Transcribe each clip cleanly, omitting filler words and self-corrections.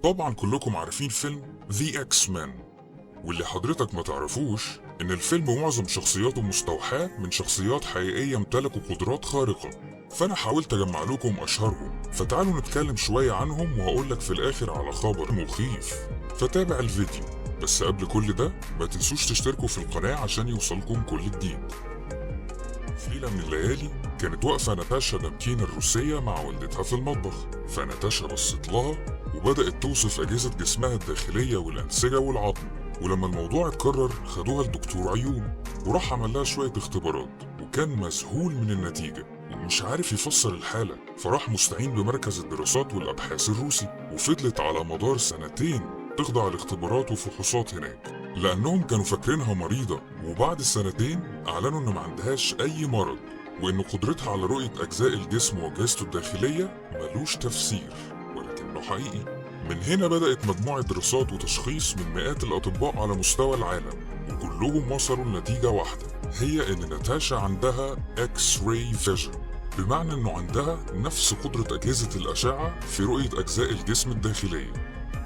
طبعا كلكم عارفين فيلم The X-Men، واللي حضرتك ما تعرفوش ان الفيلم معظم شخصياته مستوحاة من شخصيات حقيقية امتلكوا قدرات خارقة. فانا حاولت اجمع لكم اشهرهم، فتعالوا نتكلم شوية عنهم وهقولك في الاخر على خبر مخيف، فتابع الفيديو. بس قبل كل ده ما تنسوش تشتركوا في القناة عشان يوصلكم كل جديد. في ليلة من الليالي كانت واقفة ناتاشا دامكين الروسية مع والدتها في المطبخ، فناتاشا بصت لها وبدأت توصف أجهزة جسمها الداخلية والأنسجة والعظم. ولما الموضوع اتكرر خدوها لدكتور عيون وراح عمل لها شوية اختبارات، وكان مذهول من النتيجة ومش عارف يفسر الحالة، فراح مستعين بمركز الدراسات والأبحاث الروسي. وفضلت على مدار سنتين تخضع لاختبارات وفحوصات هناك لأنهم كانوا فاكرينها مريضة. وبعد السنتين أعلنوا إن ما عندهاش أي مرض، وإن قدرتها على رؤية أجزاء الجسم وأجهزته الداخلية ملوش تفسير ولكنه حقيقي. من هنا بدأت مجموعة دراسات وتشخيص من مئات الأطباء على مستوى العالم، وكلهم وصلوا لنتيجة واحدة، هي إن ناتاشا عندها X-ray vision، بمعنى إنه عندها نفس قدرة أجهزة الأشعة في رؤية أجزاء الجسم الداخلية.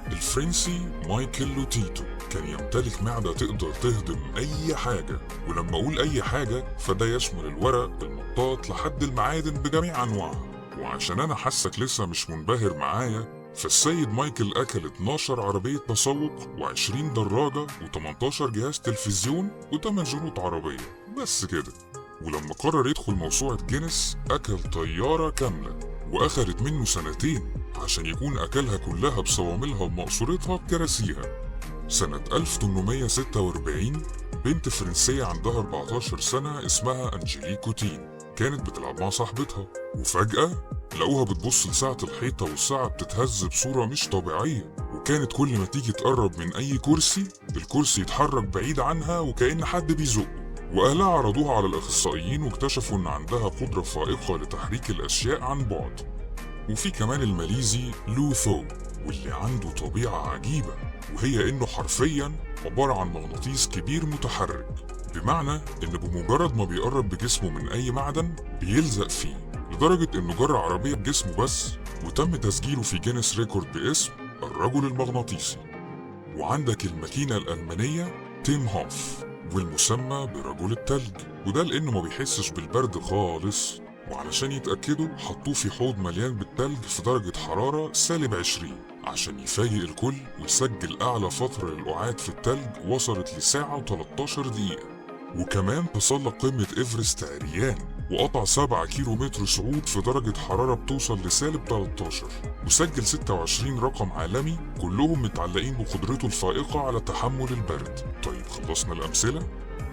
الفرنسي مايكل لوتيتو كان يمتلك معدة تقدر تهضم أي حاجة، ولما أقول أي حاجة فده يشمل الورق، المطاط، لحد المعادن بجميع أنواعها. وعشان أنا حاسك لسه مش منبهر معايا، فالسيد مايكل أكل 12 عربية تسوق و20 دراجة و18 جهاز تلفزيون و8 جنوط عربية بس كده. ولما قرر يدخل موسوعة جينيس أكل طيارة كاملة، وأخدت منه سنتين عشان يكون أكلها كلها بصواملها ومقصورتها بكراسيها. سنة 1846 بنت فرنسية عندها 14 سنة اسمها أنجيليك كوتين كانت بتلعب مع صاحبتها، وفجأة لقوها بتبص لساعة الحيطة والساعة بتتهز بصورة مش طبيعية، وكانت كل ما تيجي تقرب من أي كرسي الكرسي يتحرك بعيد عنها وكأن حد بيزق. وأهلها عرضوها على الأخصائيين واكتشفوا إن عندها قدرة فائقة لتحريك الأشياء عن بعد. وفي كمان الماليزي لو ثو، واللي عنده طبيعة عجيبة، وهي إنه حرفيا عبارة عن مغناطيس كبير متحرك، بمعنى إن بمجرد ما بيقرب بجسمه من أي معدن بيلزق فيه، لدرجة إنه جرى عربية بجسمه بس وتم تسجيله في جينيس ريكورد باسم الرجل المغناطيسي. وعندك الماكينة الألمانية تيم هوف، والمسمى برجل التلج، وده لأنه ما بيحسش بالبرد خالص، وعلشان يتأكدوا حطوه في حوض مليان بالتلج في درجة حرارة -20 عشان يفاجئ الكل ويسجل أعلى فترة للقعاد في التلج وصلت لساعة و13 دقيقة. وكمان تسلق قمة إيفرست عريان وقطع 7 كيلو متر صعود في درجة حرارة بتوصل ل-13، وسجل 26 رقم عالمي كلهم متعلقين بقدرته الفائقة على تحمل البرد. طيب خلصنا الأمثلة؟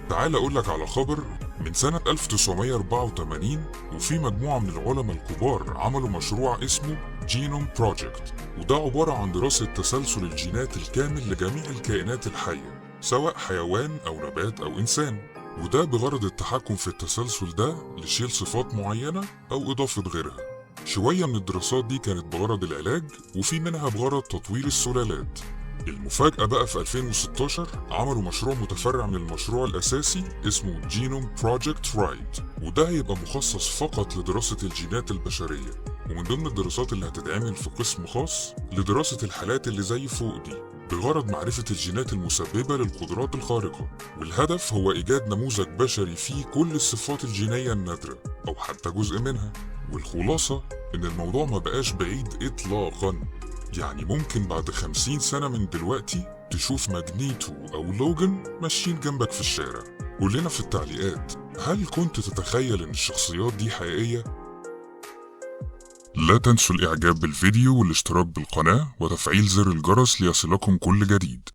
تعال أقولك على خبر من سنة 1984، وفي مجموعة من العلماء الكبار عملوا مشروع اسمه جينوم بروجكت، وده عبارة عن دراسة تسلسل الجينات الكامل لجميع الكائنات الحية سواء حيوان أو نبات أو إنسان، وده بغرض التحكم في التسلسل ده لشيل صفات معينة أو إضافة غيرها. شوية من الدراسات دي كانت بغرض العلاج، وفي منها بغرض تطوير السلالات. المفاجأة بقى في 2016 عملوا مشروع متفرع من المشروع الأساسي اسمه جينوم بروجكت رايت، وده هيبقى مخصص فقط لدراسة الجينات البشرية، ومن ضمن الدراسات اللي هتتعمل في قسم خاص لدراسة الحالات اللي زي فوق دي بغرض معرفة الجينات المسببة للقدرات الخارقة. والهدف هو إيجاد نموذج بشري فيه كل الصفات الجينية النادرة أو حتى جزء منها. والخلاصة إن الموضوع ما بقاش بعيد إطلاقا، يعني ممكن بعد 50 سنة من دلوقتي تشوف ماجنيتو أو لوجان ماشيين جنبك في الشارع. قولنا في التعليقات، هل كنت تتخيل إن الشخصيات دي حقيقية؟ لا تنسوا الإعجاب بالفيديو والاشتراك بالقناة وتفعيل زر الجرس ليصلكم كل جديد.